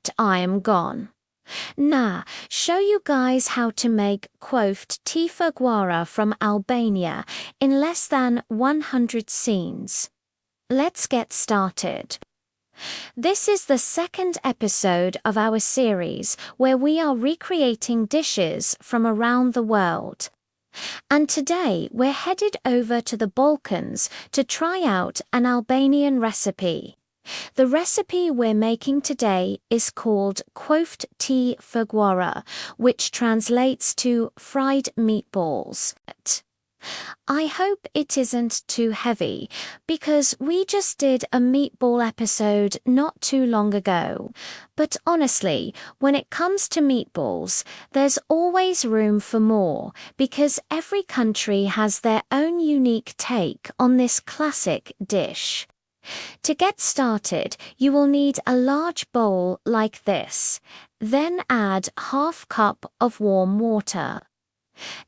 but I am gone. Now, show you guys how to make Qofte Te Fe rguara from Albania in less than 100 scenes. Let's get started. This is the second episode of our series where we are recreating dishes from around the world. And today we're headed over to the Balkans to try out an Albanian recipe. The recipe we're making today is called Qofte Te Fe rguara, which translates to fried meatballs. I hope it isn't too heavy, because we just did a meatball episode not too long ago. But honestly, when it comes to meatballs, there's always room for more, because every country has their own unique take on this classic dish. To get started, you will need a large bowl like this. Then add half cup of warm water.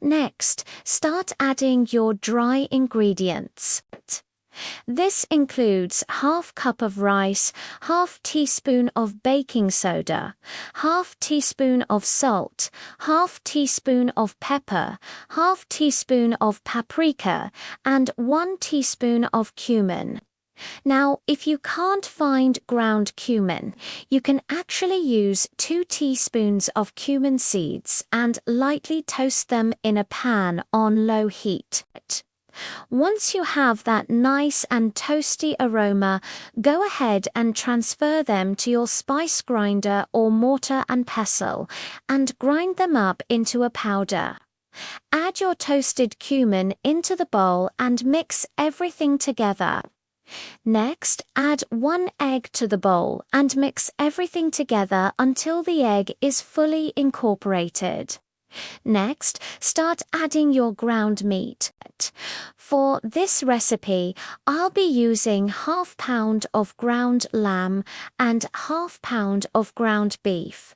Next, start adding your dry ingredients. This includes half cup of rice, half teaspoon of baking soda, half teaspoon of salt, half teaspoon of pepper, half teaspoon of paprika, and 1 teaspoon of cumin. Now, if you can't find ground cumin, you can actually use 2 teaspoons of cumin seeds and lightly toast them in a pan on low heat. Once you have that nice and toasty aroma, go ahead and transfer them to your spice grinder or mortar and pestle and grind them up into a powder. Add your toasted cumin into the bowl and mix everything together. Next, add 1 egg to the bowl and mix everything together until the egg is fully incorporated. Next, start adding your ground meat. For this recipe, I'll be using ½ pound of ground lamb and ½ pound of ground beef.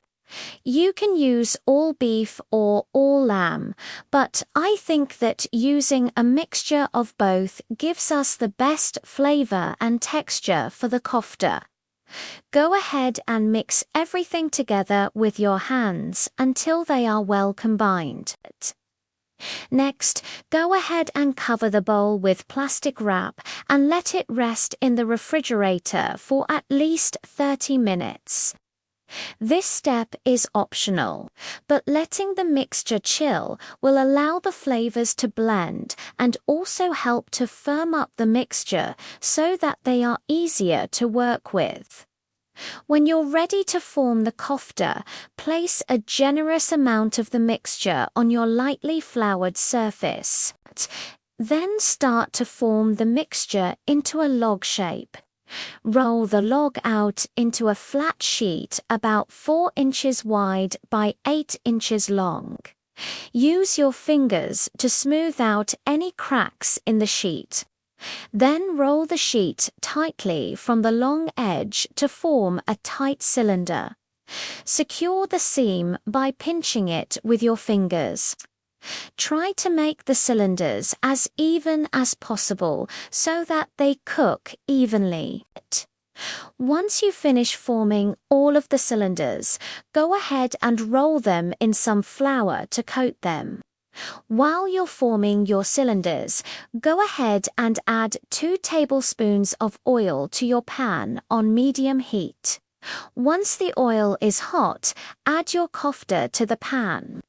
You can use all beef or all lamb, but I think that using a mixture of both gives us the best flavor and texture for the kofta. Go ahead and mix everything together with your hands until they are well combined. Next, go ahead and cover the bowl with plastic wrap and let it rest in the refrigerator for at least 30 minutes. This step is optional, but letting the mixture chill will allow the flavors to blend and also help to firm up the mixture so that they are easier to work with. When you're ready to form the kofta, place a generous amount of the mixture on your lightly floured surface. Then start to form the mixture into a log shape. Roll the log out into a flat sheet about 4 inches wide by 8 inches long. Use your fingers to smooth out any cracks in the sheet. Then roll the sheet tightly from the long edge to form a tight cylinder. Secure the seam by pinching it with your fingers. Try to make the cylinders as even as possible so that they cook evenly. Once you finish forming all of the cylinders, go ahead and roll them in some flour to coat them. While you're forming your cylinders, go ahead and add 2 tablespoons of oil to your pan on medium heat. Once the oil is hot, add your kofta to the pan.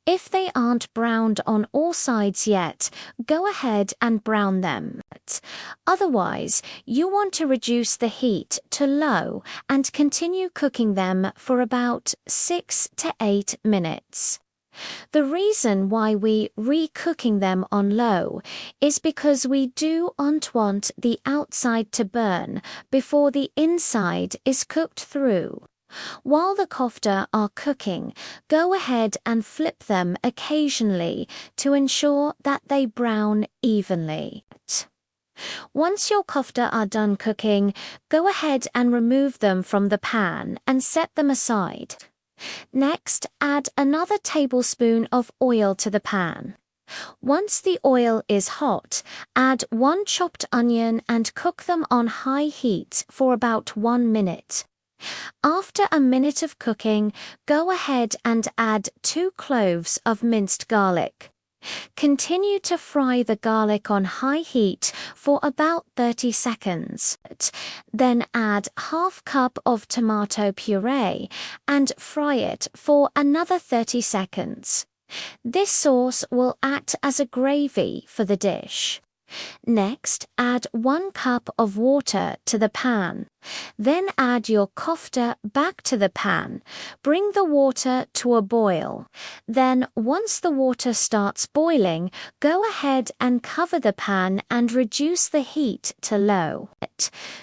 If they aren't browned on all sides yet, go ahead and brown them. Otherwise, you want to reduce the heat to low and continue cooking them for about 6 to 8 minutes. The reason why we re-cooking them on low is because we don't want the outside to burn before the inside is cooked through. While the kofta are cooking, go ahead and flip them occasionally to ensure that they brown evenly. Once your kofta are done cooking, go ahead and remove them from the pan and set them aside. Next, add another tablespoon of oil to the pan. Once the oil is hot, add 1 chopped onion and cook them on high heat for about 1 minute. After a minute of cooking, go ahead and add 2 cloves of minced garlic. Continue to fry the garlic on high heat for about 30 seconds. Then add half cup of tomato puree and fry it for another 30 seconds. This sauce will act as a gravy for the dish. Next, add 1 cup of water to the pan. Then add your kofte back to the pan. Bring the water to a boil. Then, once the water starts boiling, go ahead and cover the pan and reduce the heat to low.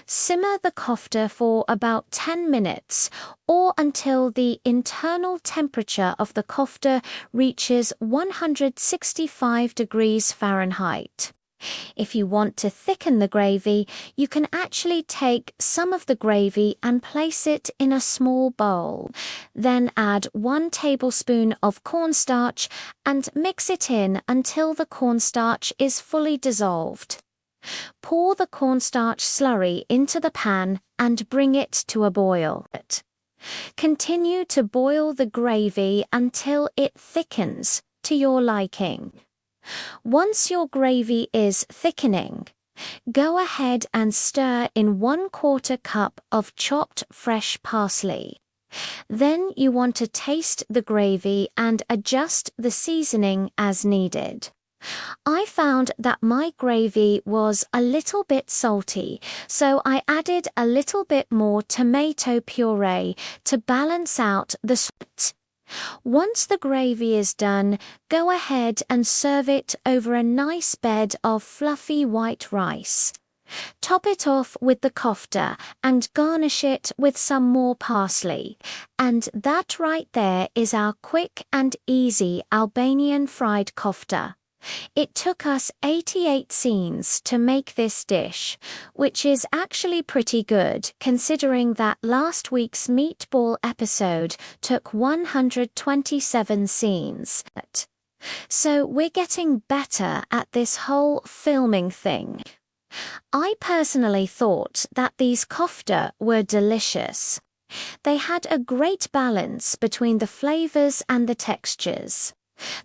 Simmer the kofte for about 10 minutes or until the internal temperature of the kofte reaches 165 degrees Fahrenheit. If you want to thicken the gravy, you can actually take some of the gravy and place it in a small bowl. Then add 1 tablespoon of cornstarch and mix it in until the cornstarch is fully dissolved. Pour the cornstarch slurry into the pan and bring it to a boil. Continue to boil the gravy until it thickens to your liking. Once your gravy is thickening, go ahead and stir in 1/4 cup of chopped fresh parsley. Then you want to taste the gravy and adjust the seasoning as needed. I found that my gravy was a little bit salty, so I added a little bit more tomato puree to balance out the salt. Once the gravy is done, go ahead and serve it over a nice bed of fluffy white rice. Top it off with the kofte and garnish it with some more parsley. And that right there is our quick and easy Albanian fried kofte. It took us 88 scenes to make this dish, which is actually pretty good considering that last week's meatball episode took 127 scenes. So we're getting better at this whole filming thing. I personally thought that these kofte were delicious. They had a great balance between the flavors and the textures.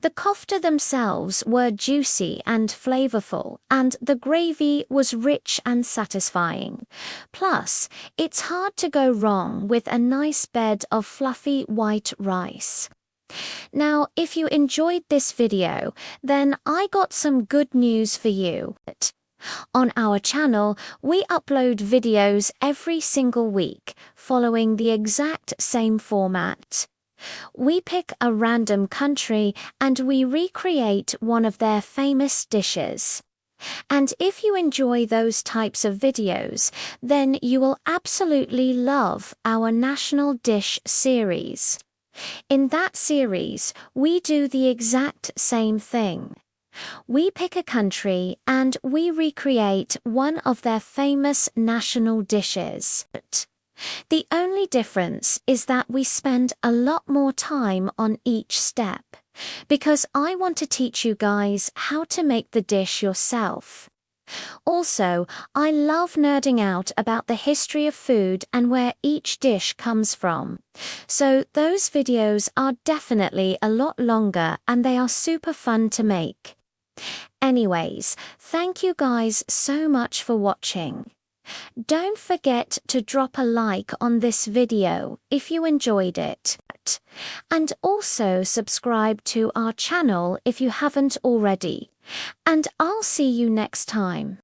The kofte themselves were juicy and flavorful, and the gravy was rich and satisfying. Plus, it's hard to go wrong with a nice bed of fluffy white rice. Now, if you enjoyed this video, then I got some good news for you. On our channel, we upload videos every single week, following the exact same format. We pick a random country and we recreate one of their famous dishes. And if you enjoy those types of videos, then you will absolutely love our National Dish series. In that series, we do the exact same thing. We pick a country and we recreate one of their famous national dishes. The only difference is that we spend a lot more time on each step, because I want to teach you guys how to make the dish yourself. Also, I love nerding out about the history of food and where each dish comes from. So those videos are definitely a lot longer and they are super fun to make. Anyways, thank you guys so much for watching. Don't forget to drop a like on this video if you enjoyed it. And also subscribe to our channel if you haven't already. And I'll see you next time.